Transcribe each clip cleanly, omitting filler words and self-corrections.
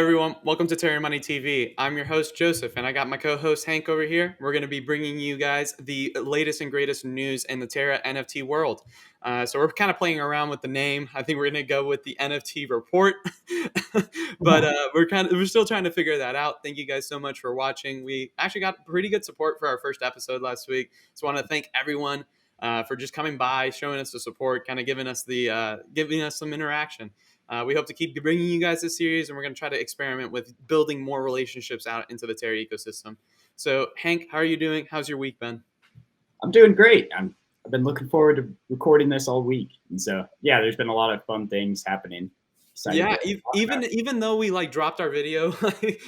everyone, welcome to Terra Money TV. I'm your host Joseph, and I got my co-host Hank over here. We're going to be bringing you guys the latest and greatest news in the Terra NFT world. So we're kind of playing around with the name. I think we're going to go with the NFT report, but we're still trying to figure that out. Thank you guys so much for watching. We actually got pretty good support for our first episode last week. So I want to thank everyone for just coming by, showing us the support, kind of giving us some interaction. We hope to keep bringing you guys this series, and we're going to try to experiment with building more relationships out into the Terra ecosystem. So, Hank, how are you doing? How's your week been? I'm doing great. I've been looking forward to recording this all week, and so yeah, there's been a lot of fun things happening. Yeah, even though we dropped our video,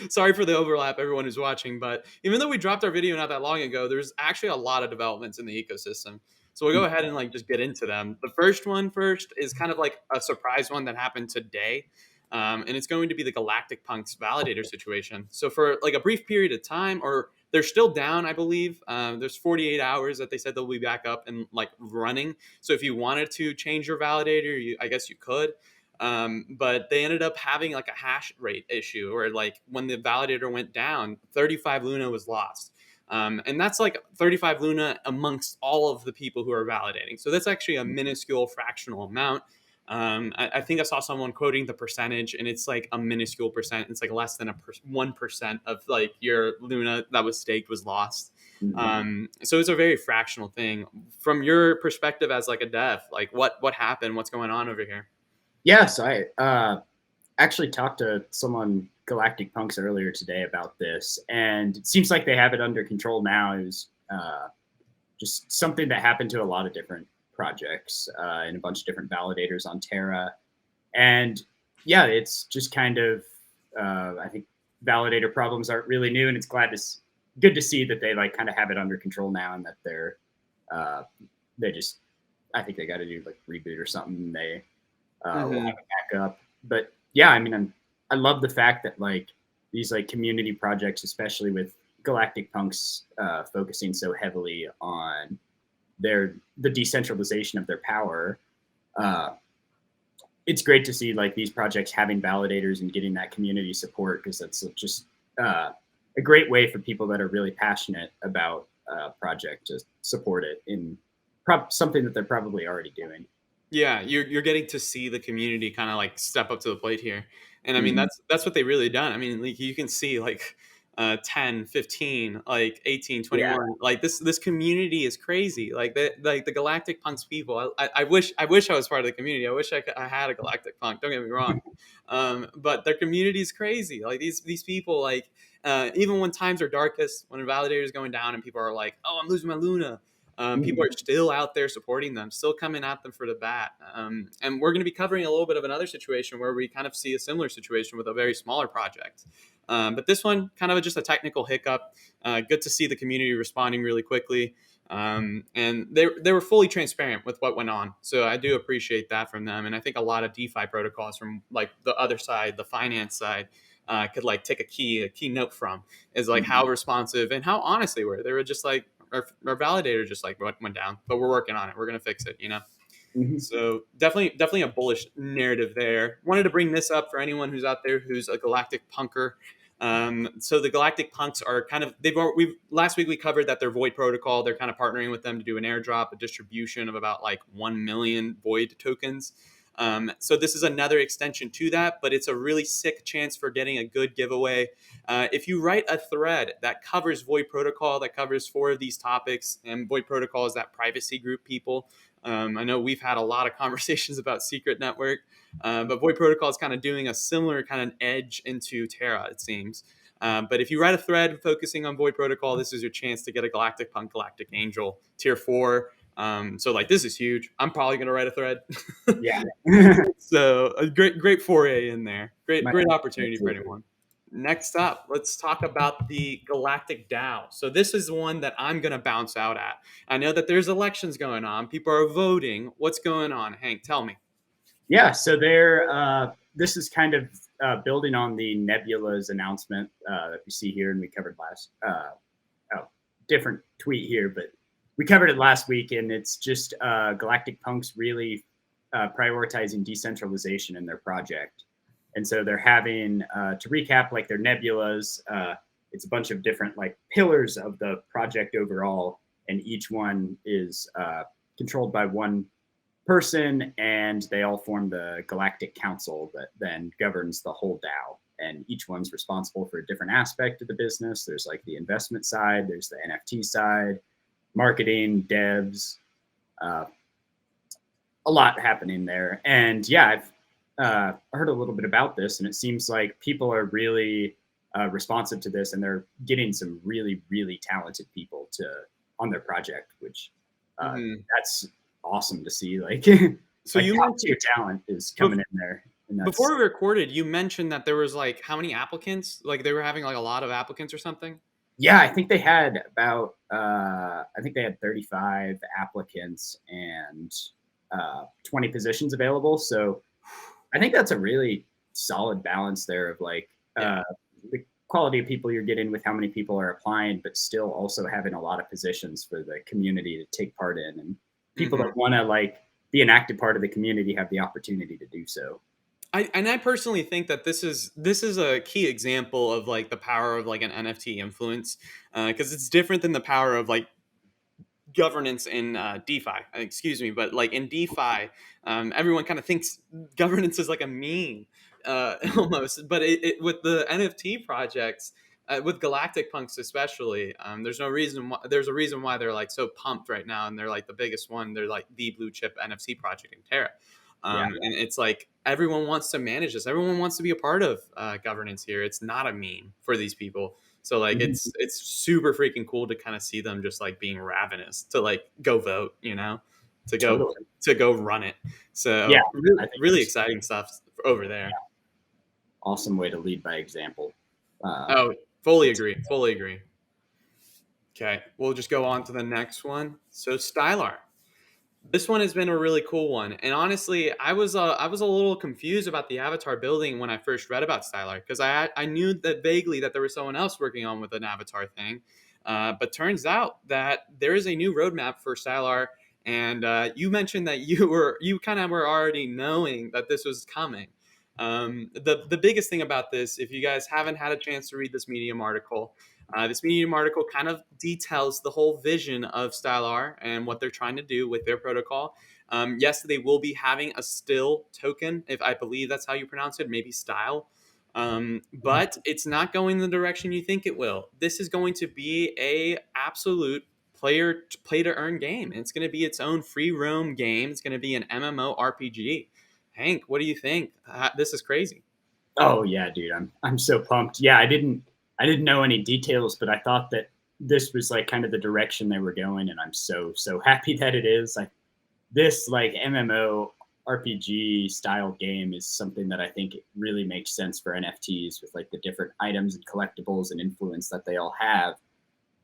sorry for the overlap, everyone who's watching, but even though we dropped our video not that long ago, there's actually a lot of developments in the ecosystem. So we'll go ahead and just get into them. The first is kind of like a surprise one that happened today. And it's going to be the Galactic Punks validator situation. So for like a brief period of time, or they're still down, I believe. There's 48 hours that they said they'll be back up and running. So if you wanted to change your validator, I guess you could. But they ended up having like a hash rate issue, or when the validator went down, 35 Luna was lost. And that's like 35 Luna amongst all of the people who are validating. So that's actually a minuscule fractional amount. I think I saw someone quoting the percentage, and it's like a minuscule percent. It's like less than 1% of like your Luna that was staked was lost. So it's a very fractional thing. From your perspective as like a dev, like what happened? What's going on over here? Yes, I actually talked to someone, Galactic Punks, earlier today about this, and it seems like they have it under control now. It was just something that happened to a lot of different projects and a bunch of different validators on Terra. And yeah, it's just kind of, I think validator problems aren't really new, and it's good to see that they kind of have it under control now, and that they just, I think they got to do reboot or something. They will have it back up. But yeah, I mean, I love the fact that these community projects, especially with Galactic Punks focusing so heavily on the decentralization of their power. It's great to see these projects having validators and getting that community support, because that's just a great way for people that are really passionate about a project to support it in something that they're probably already doing. Yeah, you're getting to see the community kind of step up to the plate here. And I mean, that's what they really done. I mean, you can see 10, 15, 18, 21. Yeah. This community is crazy. The Galactic Punks people. I wish I was part of the community. I wish I had a Galactic Punk. Don't get me wrong. But their community is crazy. These people, even when times are darkest, when a validator is going down and people are like, "Oh, I'm losing my Luna." People are still out there supporting them, still coming at them for the bat. And we're going to be covering a little bit of another situation where we kind of see a similar situation with a very smaller project. But this one, kind of just a technical hiccup. Good to see the community responding really quickly. And they were fully transparent with what went on. So I do appreciate that from them. And I think a lot of DeFi protocols from the other side, the finance side, could take a key note from is how responsive and how honest they were. They were just our validator just went down, but we're working on it. We're going to fix it, So definitely a bullish narrative there. Wanted to bring this up for anyone who's out there who's a Galactic Punker. So the Galactic Punks are kind of, last week we covered that their Void protocol, they're kind of partnering with them to do an airdrop, a distribution of about 1 million Void tokens. So this is another extension to that, but it's a really sick chance for getting a good giveaway. If you write a thread that covers Void Protocol, that covers 4 of these topics, and Void Protocol is that privacy group people. I know we've had a lot of conversations about Secret Network, but Void Protocol is kind of doing a similar kind of edge into Terra, it seems. But if you write a thread focusing on Void Protocol, this is your chance to get a Galactic Punk, Galactic Angel, tier 4. So this is huge. I'm probably going to write a thread. Yeah. So a great foray in there. Great opportunity for anyone. Next up, let's talk about the Galactic DAO. So this is one that I'm going to bounce out at. I know that there's elections going on. People are voting. What's going on, Hank? Tell me. Yeah, so this is kind of building on the Nebula's announcement that we see here, and we covered last different tweet here, but we covered it last week, and it's just Galactic Punks really prioritizing decentralization in their project. And so they're having, to recap, like their nebulas, it's a bunch of different like pillars of the project overall, and each one is controlled by one person, and they all form the Galactic Council that then governs the whole DAO. And each one's responsible for a different aspect of the business. There's like the investment side, there's the NFT side, marketing, devs, uh, a lot happening there. And yeah, I've heard a little bit about this, and it seems like people are really responsive to this, and they're getting some really, really talented people to on their project, which that's awesome to see. Like, So like you top tier mentioned talent is coming in there, and that's before we recorded, you mentioned that there was like how many applicants? Like they were having like a lot of applicants or something. yeah. I think they had about I think they had 35 applicants and 20 positions available. So I think that's a really solid balance there of like Yeah. the quality of people you're getting with how many people are applying, but still also having a lot of positions for the community to take part in, and people Mhm. that want to like be an active part of the community have the opportunity to do so. I personally think that this is a key example of like the power of like an NFT influence, because it's different than the power of like governance in DeFi. Excuse me, but like in DeFi, everyone kind of thinks governance is like a meme, almost. But with the NFT projects, with Galactic Punks especially, there's no reason. There's a reason why they're like so pumped right now, and they're like the biggest one. They're like the blue chip NFT project in Terra. Yeah, And it's like everyone wants to manage this. Everyone wants to be a part of governance here. It's not a meme for these people. So like mhm, it's super freaking cool to kind of see them just like being ravenous to like go vote, to go totally. to go run it. Yeah, So really, I think really it's exciting stuff over there. awesome way to lead by example. Uh, Oh, fully agree. Fully agree. Okay, we'll just go on to the next one. So stylar. This one has been a really cool one, and honestly, I was a little confused about the avatar building when I first read about stylar because I knew that vaguely that there was someone else working on with an avatar thing, but turns out that there is a new roadmap for stylar, and you mentioned that you kind of were already knowing that this was coming. The biggest thing about this, if you guys haven't had a chance to read this Medium article kind of details the whole vision of stylar and what they're trying to do with their protocol. Yes, they will be having a still token, if I believe that's how you pronounce it, maybe style. But it's not going the direction you think it will. This is going to be a absolute play to earn game. It's going to be its own free roam game. It's going to be an MMORPG. Hank, what do you think? This is crazy. Oh yeah, dude, I'm so pumped. Yeah, I didn't know any details, but I thought that this was like kind of the direction they were going, and I'm so happy that it is. Like this like MMO RPG style game is something that I think it really makes sense for NFTs with like the different items and collectibles and influence that they all have.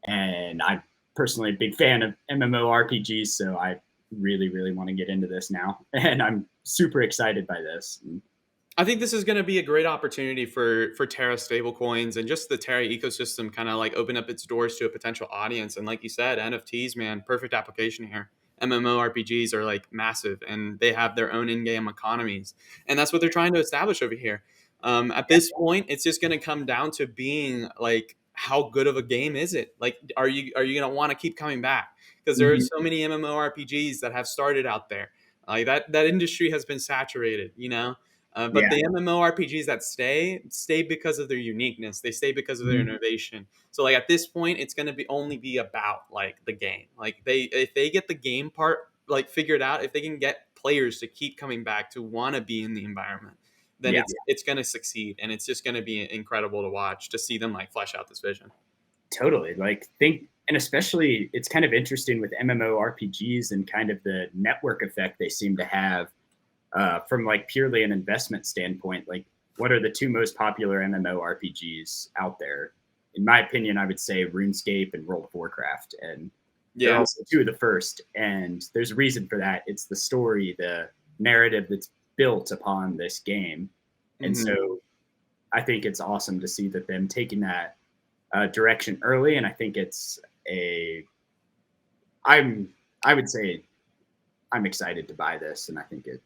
And I'm personally a big fan of MMORPGs, so I really want to get into this now, and I'm super excited by this. I think this is going to be a great opportunity for Terra stablecoins and just the Terra ecosystem kind of like open up its doors to a potential audience. And like you said, NFTs, man, perfect application here. MMORPGs are like massive and they have their own in-game economies, and that's what they're trying to establish over here. At this point, it's just going to come down to being like, how good of a game is it? Like, are you going to want to keep coming back? Because there are Mhm. so many MMORPGs that have started out there. Like that industry has been saturated, but Yeah. the MMORPGs that stay because of their uniqueness. They stay because of their Mhm. innovation. So like at this point, it's going to be only be about like the game. Like if they get the game part like figured out, if they can get players to keep coming back to want to be in the environment, then Yeah. it's going to succeed, and it's just going to be incredible to watch to see them like flesh out this vision. Totally. Like think, and especially it's kind of interesting with MMORPGs and kind of the network effect they seem to have from like purely an investment standpoint. Like, what are the two most popular MMORPGs out there? In my opinion, I would say RuneScape and World of Warcraft, and they're Yeah. also two of the first. And there's a reason for that. It's the story, the narrative that's built upon this game, and Hmm. so I think it's awesome to see that them taking that direction early, and I think it's a I'm I would say I'm excited to buy this, and I think it.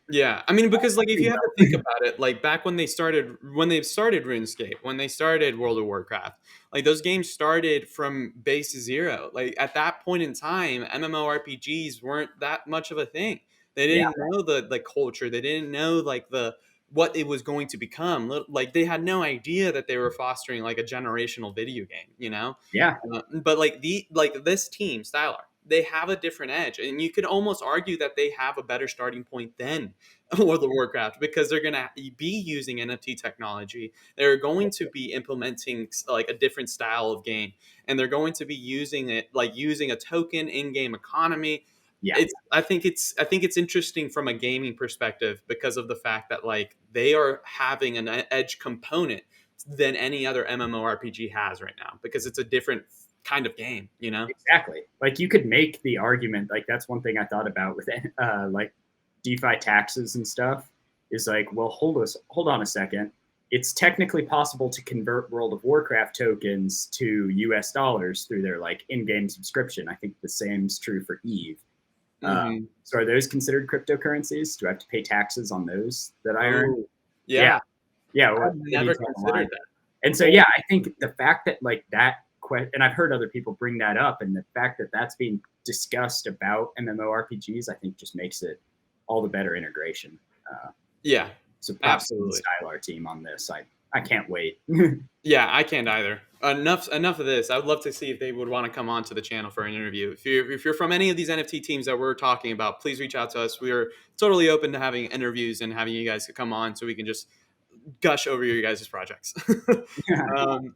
Yeah, I mean, because like if you have to think about it, like back when they started RuneScape, when they started World of Warcraft, like those games started from base zero. Like at that point in time, MMORPGs weren't that much of a thing. They Yeah, didn't know the culture. They didn't know like the what it was going to become. Like they had no idea that they were fostering like a generational video game. You know, yeah, but like this team, Stylar, they have a different edge, and you could almost argue that they have a better starting point than World of Warcraft because they're going to be using NFT technology. They're going to be implementing like a different style of game, and they're going to be using it like using a token in-game economy. yeah. I think it's interesting from a gaming perspective because of the fact that like they are having an edge component than any other MMORPG has right now because it's a different kind of game, you know? Exactly. Like you could make the argument, like that's one thing I thought about with like DeFi taxes and stuff is like, well, hold on a second. It's technically possible to convert World of Warcraft tokens to US dollars through their like in-game subscription. I think the same is true for Eve. Mm-hmm. So are those considered cryptocurrencies? Do I have to pay taxes on those that I earn? Oh, Yeah. yeah. Yeah. I've Or maybe never it's online. considered that. And so, yeah, I think the fact that like that, and I've heard other people bring that up, and the fact that that's being discussed about MMORPGs, I think just makes it all the better integration. Yeah, So props to the absolutely. Stylar team on this. I can't wait. Yeah, I can't either. Enough of this. I would love to see if they would want to come on to the channel for an interview. If you're from any of these NFT teams that we're talking about, please reach out to us. We are totally open to having interviews and having you guys come on so we can just gush over your guys' projects.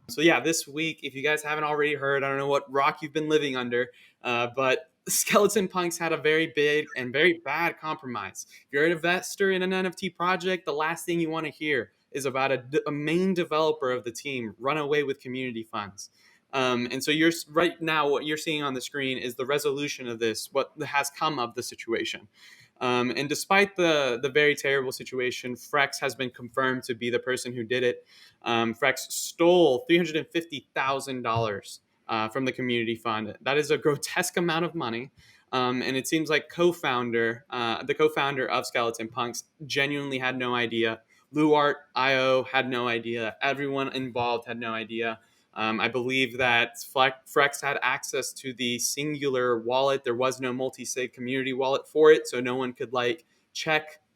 So yeah, this week, if you guys haven't already heard, I don't know what rock you've been living under, but Skeleton Punks had a very big and very bad compromise. If you're an investor in an NFT project, the last thing you want to hear is about a main developer of the team run away with community funds. And so you're right now, what you're seeing on the screen is the resolution of this, what has come of the situation. And despite the very terrible situation, Frex has been confirmed to be the person who did it. Frex stole $350,000 from the community fund. That is a grotesque amount of money. And it seems like the co-founder of Skeleton Punks, genuinely had no idea. Luart IO had no idea. Everyone involved had no idea. I believe that Frex had access to the singular wallet. There was no multi-sig community wallet for it, so no one could like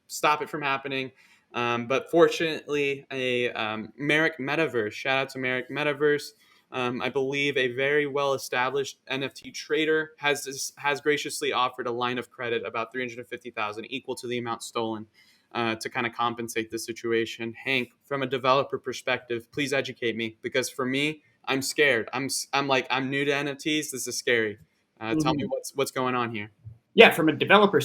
stop it from happening. But fortunately, a Merrick Metaverse, shout out to Merrick Metaverse. I believe a very well-established NFT trader has graciously offered a line of credit about 350,000, equal to the amount stolen, to kind of compensate the situation. Hank, from a developer perspective, please educate me because for me, I'm scared. I'm new to NFTs. This is scary. Tell me Mhm. what's going on here. Yeah, from a developer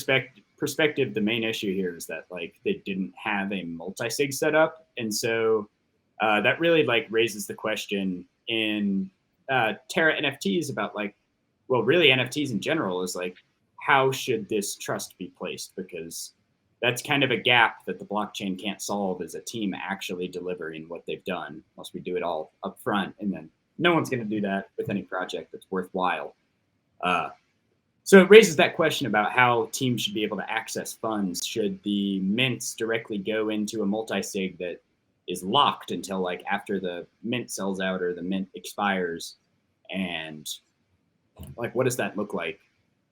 perspective, the main issue here is that like they didn't have a multi-sig setup, and so that really like raises the question in Terra NFTs about like, well, really NFTs in general is like, how should this trust be placed? Because that's kind of a gap that the blockchain can't solve as a team actually delivering what they've done, unless we do it all up front, and then no one's going to do that with any project that's worthwhile. Uh, so it raises that question about how teams should be able to access funds. Should the mints directly go into a multi-sig that is locked until like after the mint sells out or the mint expires? And like, what does that look like?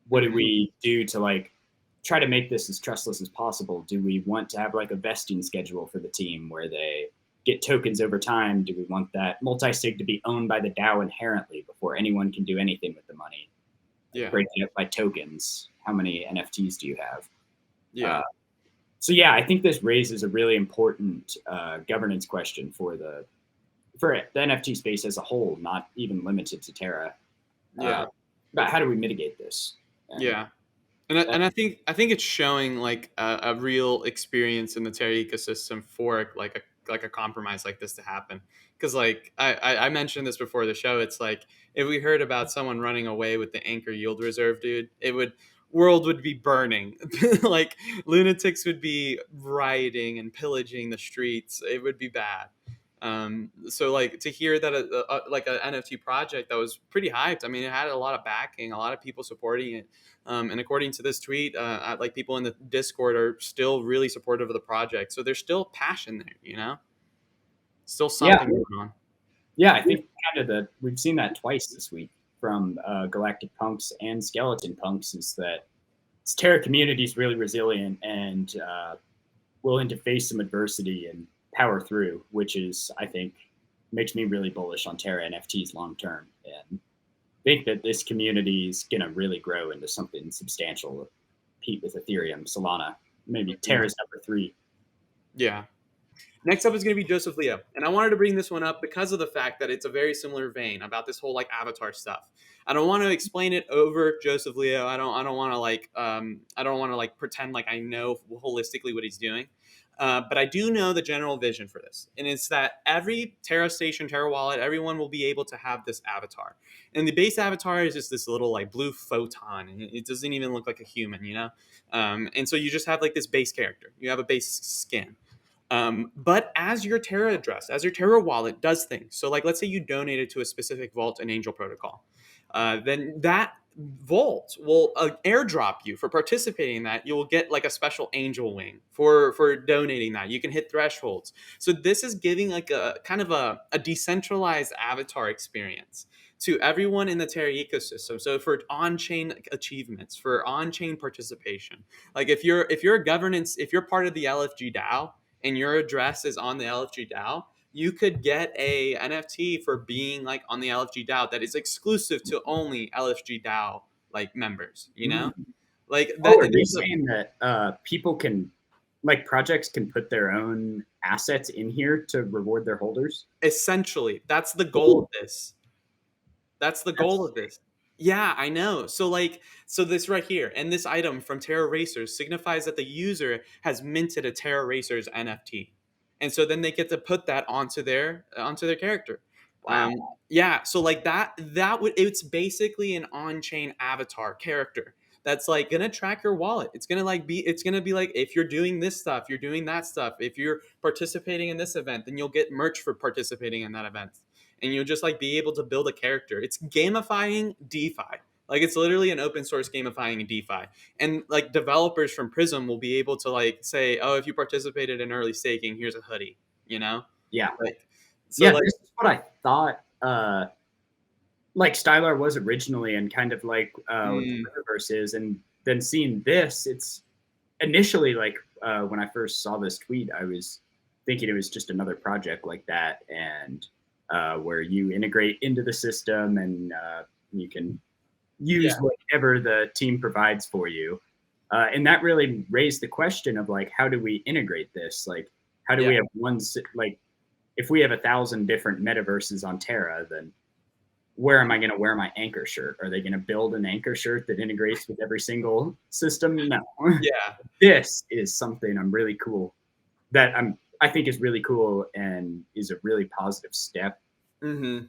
What do Mhm. we do to like try to make this as trustless as possible? Do we want to have like a vesting schedule for the team where they get tokens over time? Do we want that multi-sig to be owned by the DAO inherently before anyone can do anything with the money? Yeah. Breaking it by tokens. How many NFTs do you have? Yeah. So yeah, I think this raises a really important governance question for the NFT space as a whole, not even limited to Terra. Uh, Yeah. about how do we mitigate this? And Yeah. And I think it's showing like a real experience in the Terra ecosystem for like a compromise like this to happen. Because like I mentioned this before the show, it's like if we heard about someone running away with the Anchor Yield Reserve, dude, it would world would be burning. Like lunatics would be rioting and pillaging the streets. It would be bad. So like to hear that like an NFT project that was pretty hyped. I mean, it had a lot of backing, a lot of people supporting it. And according to this tweet, like people in the Discord are still really supportive of the project. So there's still passion there, you know, still Yeah, something going on. yeah. I think kind of we've seen that twice this week from Galactic Punks and Skeleton Punks. Is that Terra community is really resilient and willing to face some adversity and power through, which is, I think, makes me really bullish on Terra NFTs long term, and think that this community is going to really grow into something substantial. Compete with Ethereum, Solana, maybe Terra's number 3. Yeah. Next up is going to be Joseph Leo. And I wanted to bring this one up because of the fact that it's a very similar vein about this whole like avatar stuff. I don't want to explain it over Joseph Leo. I don't want to like I don't want to like pretend like I know holistically what he's doing. But I do know the general vision for this. And it's that every Terra station, Terra wallet, everyone will be able to have this avatar. And the base avatar is just this little like blue photon. And it doesn't even look like a human, you know? And so you just have like this base character. You have a base skin. But as your Terra address, as your Terra wallet does things, so like let's say you donated to a specific vault in Angel Protocol, then that vault will airdrop you for participating in that. You'll get like a special angel wing for donating that. You can hit thresholds. So this is giving like a kind of a decentralized avatar experience to everyone in the Terra ecosystem. So for on-chain achievements, for on-chain participation, like if you're a governance, if you're part of the LFG DAO and your address is on the LFG DAO, you could get a NFT for being like on the LFG DAO that is exclusive to only LFG DAO like members, you know? Like that. Oh, are you saying that people can, like projects can put their own assets in here to reward their holders? Essentially, that's the goal of this. That's the goal of this. Yeah, I know. So like, so this right here, and this item from Terra Racers signifies that the user has minted a Terra Racers NFT, and so then they get to put that onto their character. Wow. Yeah. So like that would it's basically an on-chain avatar character that's like gonna track your wallet. It's gonna be like if you're doing this stuff, you're doing that stuff. If you're participating in this event, then you'll get merch for participating in that event, and you'll just like be able to build a character. It's gamifying DeFi. Like it's literally an open source gamifying DeFi. And like developers from Prism will be able to like say, oh, if you participated in early staking, here's a hoodie, you know? Yeah. Like so Yeah, like this is what I thought like Stylar was originally, and kind of like what the metaverse is, and then seeing this, it's initially like when I first saw this tweet, I was thinking it was just another project like that, and where you integrate into the system and you can use whatever the team provides for you. And that really raised the question of like, how do we integrate this? Like, how do we have like, if we have 1,000 different metaverses on Terra, then where am I going to wear my anchor shirt? Are they going to build an anchor shirt that integrates with every single system? No. Yeah. This is something I'm really cool that I think is really cool and is a really positive step. Mm-hmm.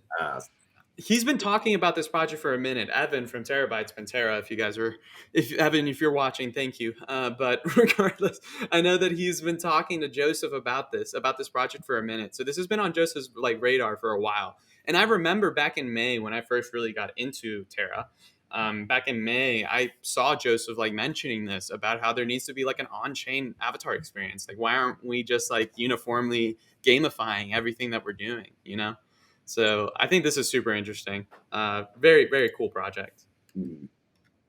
He's been talking about this project for a minute. Evan from Terabytes Pantera, if you're watching, thank you. But regardless, I know that he's been talking to Joseph about this project for a minute. So this has been on Joseph's like radar for a while. And I remember back in May when I first really got into Terra. Back in May, I saw Joseph like mentioning this about how there needs to be like an on-chain avatar experience. Like, why aren't we just like uniformly gamifying everything that we're doing? You know. So I think this is super interesting. Very, very cool project.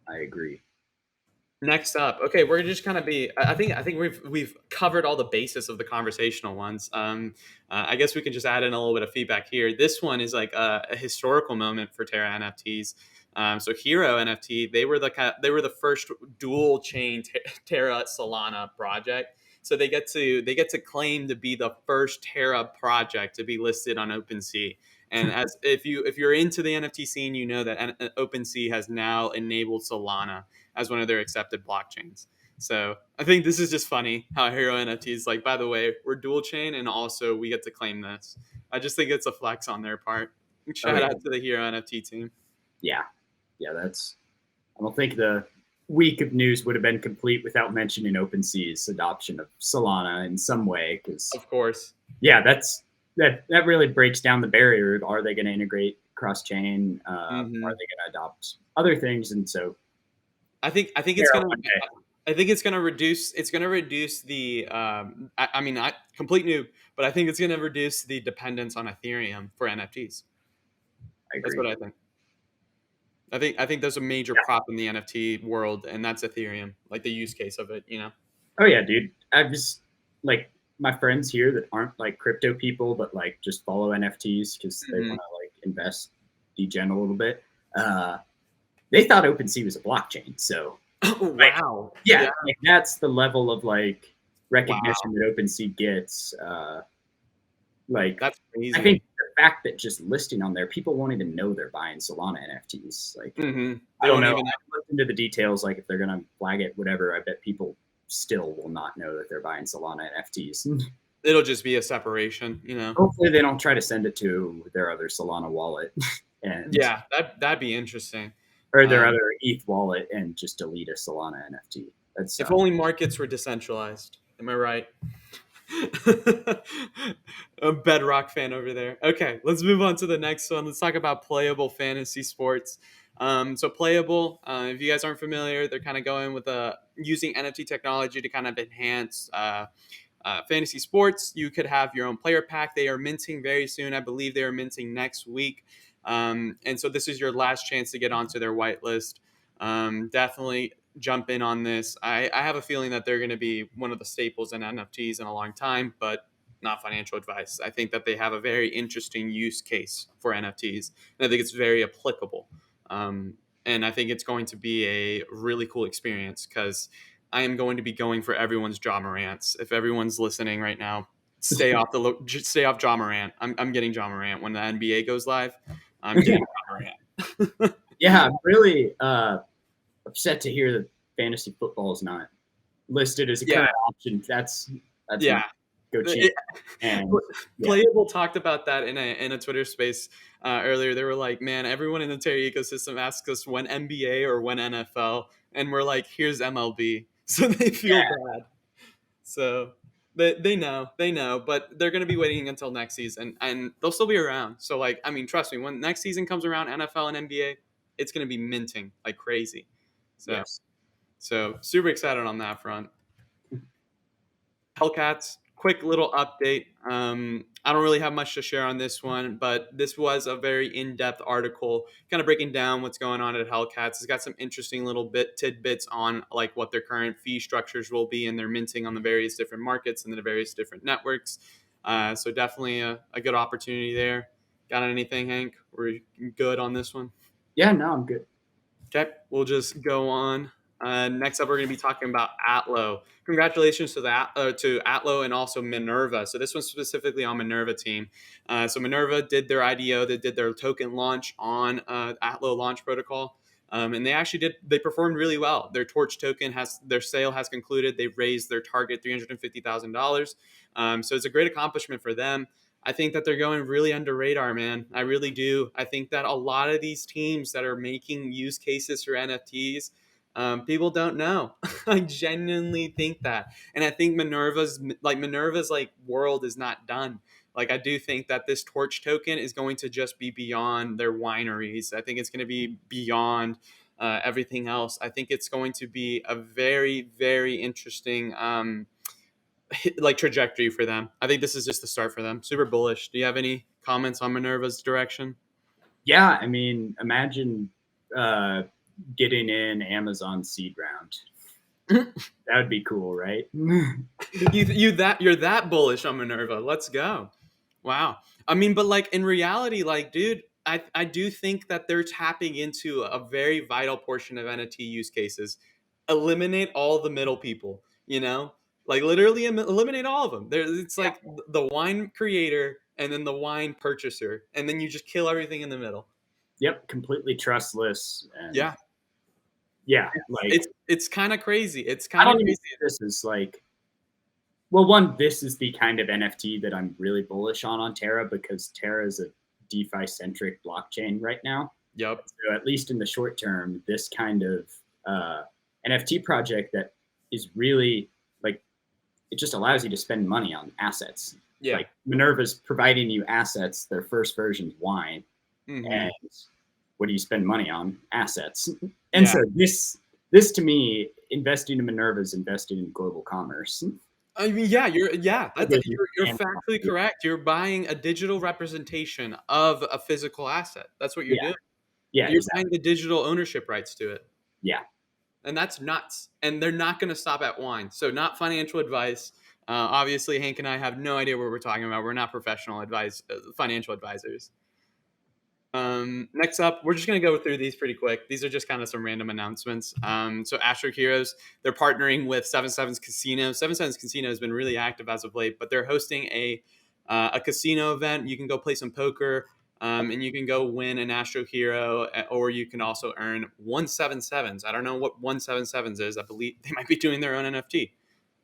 I agree. Next up, okay, we're just kind of be. I think we've covered all the basis of the conversational ones. I guess we can just add in a little bit of feedback here. This one is like a historical moment for Terra NFTs. So Hero NFT, they were the first dual chain Terra Solana project. So they get to claim to be the first Terra project to be listed on OpenSea. And as if you're into the NFT scene, you know that OpenSea has now enabled Solana as one of their accepted blockchains. So I think this is just funny how Hero NFT is like, by the way, we're dual chain and also we get to claim this. I just think it's a flex on their part. Shout out to the Hero NFT team. Yeah. That's. I don't think the week of news would have been complete without mentioning OpenSea's adoption of Solana in some way. Because of course, yeah, that's that really breaks down the barrier of, are they going to integrate cross chain? Are they Mhm. going to adopt other things? And so I think it's Terra gonna one day. I think it's gonna reduce the I mean, I complete noob, but I think it's gonna reduce the dependence on Ethereum for NFTs. I That's agree. what I think. I think there's a major Yeah. prop in the NFT world, and that's Ethereum, like the use case of it, you know? Oh yeah, dude. I just like my friends here that aren't like crypto people, but like just follow NFTs because they want Mhm. to like invest, degen a little bit. Uh, they thought OpenSea was a blockchain. So like, Wow. yeah, Yeah. like that's the level of like recognition Wow. that OpenSea gets. Like, That's I think crazy. the fact that just listing on there, people won't even know they're buying Solana NFTs. Like, Mhm. I They don't won't know. I even haven't looked into the details. Like, if they're gonna flag it, whatever. I bet people still will not know that they're buying Solana NFTs. it'll just be a separation, you know? Hopefully, they don't try to send it to their other Solana wallet and Yeah, that'd be interesting. or their Um, other ETH wallet and just delete a Solana NFT. That's if only markets were decentralized. Am I right? A bedrock fan over there. Okay, let's move on to the next one. Let's talk about playable fantasy sports. So playable, if you guys aren't familiar, they're kind of going with using NFT technology to kind of enhance fantasy sports. You could have your own player pack. They are minting very soon. I believe they are minting next week. And so this is your last chance to get onto their whitelist. Definitely jump in on this. I have a feeling that they're going to be one of the staples in NFTs in a long time, but not financial advice. I think that they have a very interesting use case for NFTs, and I think it's very applicable. Um, and I think it's going to be a really cool experience because I am going to be going for everyone's Ja Morants. If everyone's listening right now, stay off Ja Morant. I'm getting Ja Morant when the NBA goes live. I'm getting Ja Morant. yeah. I'm really upset to hear that fantasy football is not listed as a Yeah, current option. That's my yeah. go cheat. It, And yeah, Playable talked about that in a Twitter space earlier. They were like, "Man, everyone in the Terra ecosystem asks us when NBA or when NFL, and we're like, here's MLB." So they feel yeah, bad. So they know, but they're going to be waiting until next season, and they'll still be around. So like, I mean, trust me, when next season comes around, NFL and NBA, it's going to be minting like crazy. So yes. so super excited on that front. Hellcats, quick little update. I don't really have much to share on this one, but this was a very in-depth article, kind of breaking down what's going on at Hellcats. It's got some interesting little tidbits on like what their current fee structures will be and their minting on the various different markets and the various different networks. So definitely a good opportunity there. Got anything, Hank? We're good on this one. Yeah, no, I'm good. Okay, we'll just go on. Next up, we're going to be talking about Atlo. Congratulations to Atlo and also Minerva. So this one's specifically on Minerva team. So Minerva did their IDO, they did their token launch on Atlo launch protocol, and they actually did. They performed really well. Their Torch token their sale has concluded. They've raised their target $350,000. So it's a great accomplishment for them. I think that they're going really under radar, man. I really do. I think that a lot of these teams that are making use cases for NFTs, people don't know. I genuinely think that, and I think Minerva's like world is not done. Like I do think that this Torch token is going to just be beyond their wineries. I think it's going to be beyond everything else. I think it's going to be a very, very interesting like trajectory for them. I think this is just the start for them. Super bullish. Do you have any comments on Minerva's direction? Yeah, I mean, imagine uh, getting in Amazon seed round. That would be cool, right? You're that bullish on Minerva. Let's go. Wow. I mean, but like in reality, like, dude, I do think that they're tapping into a very vital portion of NFT use cases. Eliminate all the middle people, you know? Like literally eliminate all of them. It's Yeah. like the wine creator and then the wine purchaser, and then you just kill everything in the middle. Yep, completely trustless and Yeah. yeah, like It's kind of crazy. It's I kind of don't even crazy. think this is like well, one, this is the kind of NFT that I'm really bullish on Terra because Terra is a DeFi centric blockchain right now. Yep. So at least in the short term, this kind of NFT project that is really like it just allows you to spend money on assets. Yeah. Like Minerva's providing you assets. Their first version's wine, Hmm. and what do you spend money on? Assets. And Yeah. so this to me, investing in Minerva is investing in global commerce. I mean, yeah, that's Gives you you're tangible- factually correct. You're buying a digital representation of a physical asset. That's what you're Yeah, doing. yeah, You're buying exactly. the digital ownership rights to it. Yeah, And that's nuts. And they're not going to stop at wine. So, not financial advice. Obviously, Hank and I have no idea what we're talking about. We're not professional financial advisors. Next up, we're just going to go through these pretty quick. These are just kind of some random announcements. So, Astro Heroes, they're partnering with 77's Casino. 77's Casino has been really active as of late, but they're hosting a casino event. You can go play some poker. And you can go win an Astro Hero, or you can also earn 177s. I don't know what 177s is. I believe they might be doing their own NFT.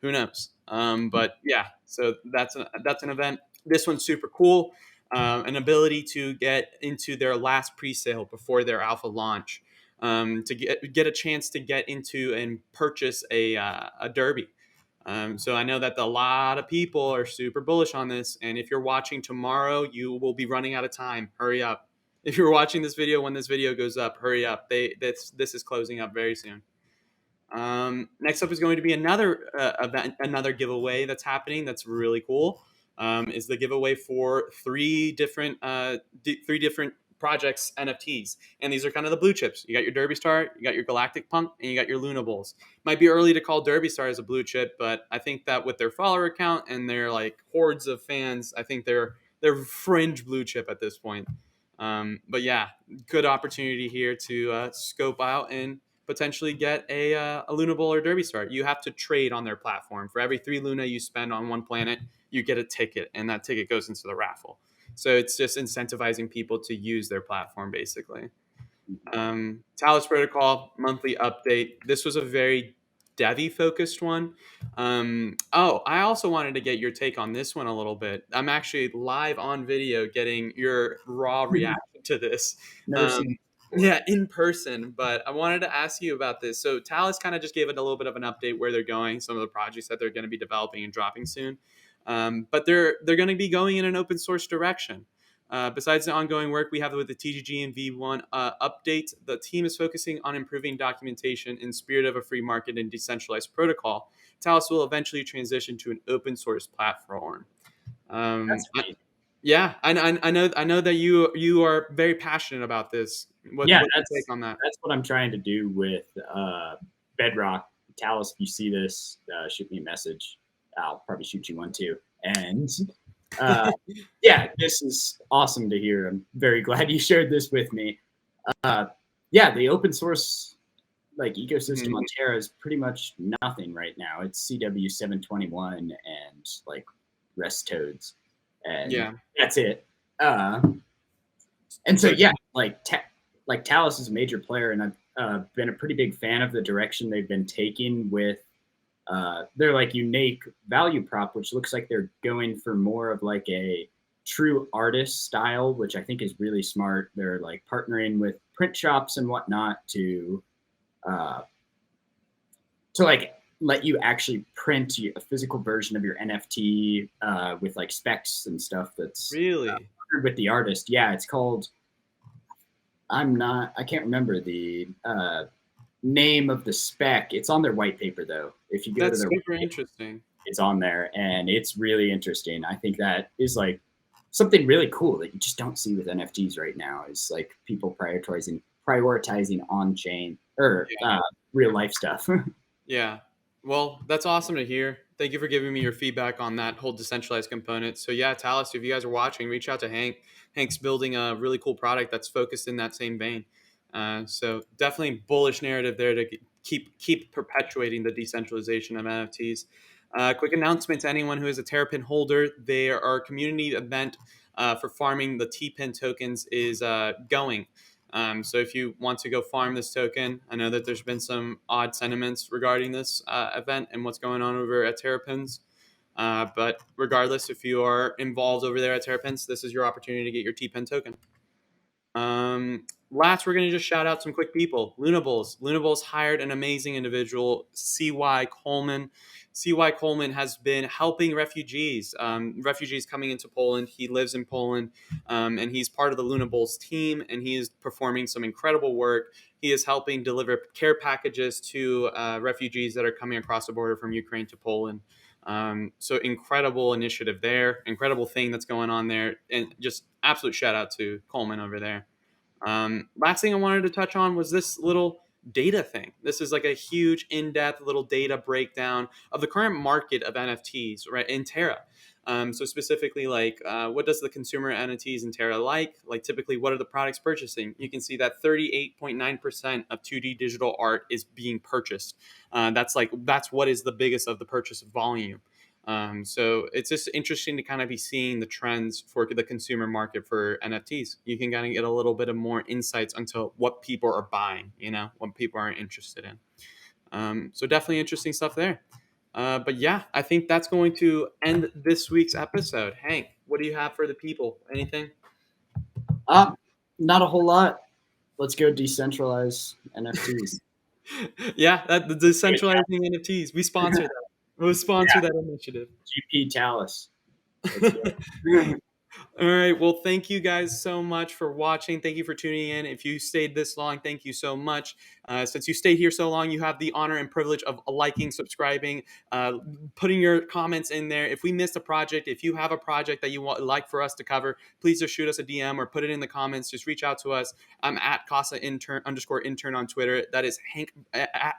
Who knows? But yeah, so that's an event. This one's super cool. An ability to get into their last pre-sale before their alpha launch, to get a chance to get into and purchase a derby. So I know that a lot of people are super bullish on this, and if you're watching tomorrow, you will be running out of time. Hurry up! If you're watching this video when this video goes up, hurry up. This is closing up very soon. Next up is going to be another event, another giveaway that's happening. That's really cool. Is the giveaway for three different projects NFTs, and these are kind of the blue chips. You got your Derby Star, you got your Galactic Punk, and you got your Luna Bulls. Might be early to call Derby Star as a blue chip, but I think that with their follower count and their like hordes of fans, I think they're fringe blue chip at this point. But yeah, good opportunity here to scope out and potentially get a Luna Bowl or Derby Star. You have to trade on their platform. For every 3 Luna you spend on one planet, you get a ticket, and that ticket goes into the raffle. So it's just incentivizing people to use their platform, basically. Talos Protocol monthly update. This was a very Devi focused one. I also wanted to get your take on this one a little bit. I'm actually live on video getting your raw reaction to this. never Um, seen it before. yeah, in person. But I wanted to ask you about this. So Talos kind of just gave it a little bit of an update where they're going, some of the projects that they're going to be developing and dropping soon. But they're going to be going in an open source direction. Besides the ongoing work we have with the TGG and V1 updates, the team is focusing on improving documentation in spirit of a free market and decentralized protocol. Talos will eventually transition to an open source platform. Um, That's I- amazing. yeah, I know that you are very passionate about this. Yeah, What's your take on that? that's what I'm trying to do with Bedrock. Talos, if you see this, shoot me a message. I'll probably shoot you one too. And uh, yeah, this is awesome to hear. I'm very glad you shared this with me. Uh, yeah, the open source like ecosystem on Mhm. Terra is pretty much nothing right now. It's CW 721 and like rest toads, and Yeah. that's it. Uh, and so So yeah, like Talos is a major player, and I've been a pretty big fan of the direction they've been taking with their like unique value prop, which looks like they're going for more of like a true artist style, which I think is really smart. They're like partnering with print shops and whatnot uh, to like let you actually print a physical version of your NFT with like specs and stuff that's really, with the artist. Yeah, it's called I can't remember the name of the spec. It's on their white paper though. If you go to that's their white super paper, interesting. it's on there and it's really interesting. I think that is like something really cool that you just don't see with NFTs right now is like people prioritizing on chain or real life stuff. Yeah. Well, that's awesome to hear. Thank you for giving me your feedback on that whole decentralized component. So yeah, Talis, if you guys are watching, reach out to Hank. Hank's building a really cool product that's focused in that same vein. So definitely bullish narrative there to keep perpetuating the decentralization of NFTs. Quick announcement to anyone who is a Terrapin holder: our community event for farming the T-Pin tokens is going. So if you want to go farm this token, I know that there's been some odd sentiments regarding this event and what's going on over at Terrapins. But regardless, if you are involved over there at Terrapins, this is your opportunity to get your T-Pen token. Last, we're going to just shout out some quick people. Lunables. Lunables hired an amazing individual, CY Coleman. CY Coleman has been helping refugees, refugees coming into Poland. He lives in Poland, and he's part of the Lunables team, and he is performing some incredible work. He is helping deliver care packages to refugees that are coming across the border from Ukraine to Poland. So incredible initiative there, incredible thing that's going on there, and just absolute shout out to Coleman over there. Last thing I wanted to touch on was this little data thing. This is like a huge in-depth little data breakdown of the current market of NFTs, right, in Terra. So specifically, like, what does the consumer NFTs in Terra like? Like, typically, what are the products purchasing? You can see that 38.9% of 2D digital art is being purchased. That's what is the biggest of the purchase volume. So it's just interesting to kind of be seeing the trends for the consumer market for NFTs. You can kind of get a little bit of more insights into what people are buying, what people are interested in. So definitely interesting stuff there. But yeah, I think that's going to end this week's episode. Hank, what do you have for the people? Anything? Uh, Not a whole lot. Let's go decentralize NFTs. Yeah, the decentralizing NFTs. We sponsor that. We'll sponsor Yeah, that initiative. GP Talus. Let's go. All right. Well, thank you guys so much for watching. Thank you for tuning in. If you stayed this long, thank you so much. Since you stayed here so long, you have the honor and privilege of liking, subscribing, putting your comments in there. If we missed a project, if you have a project that you want like for us to cover, please just shoot us a DM or put it in the comments. Just reach out to us. I'm at Casa intern _ intern on Twitter. That is Hank at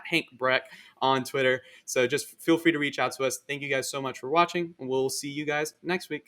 Hank Breck on Twitter. So just feel free to reach out to us. Thank you guys so much for watching. We'll see you guys next week.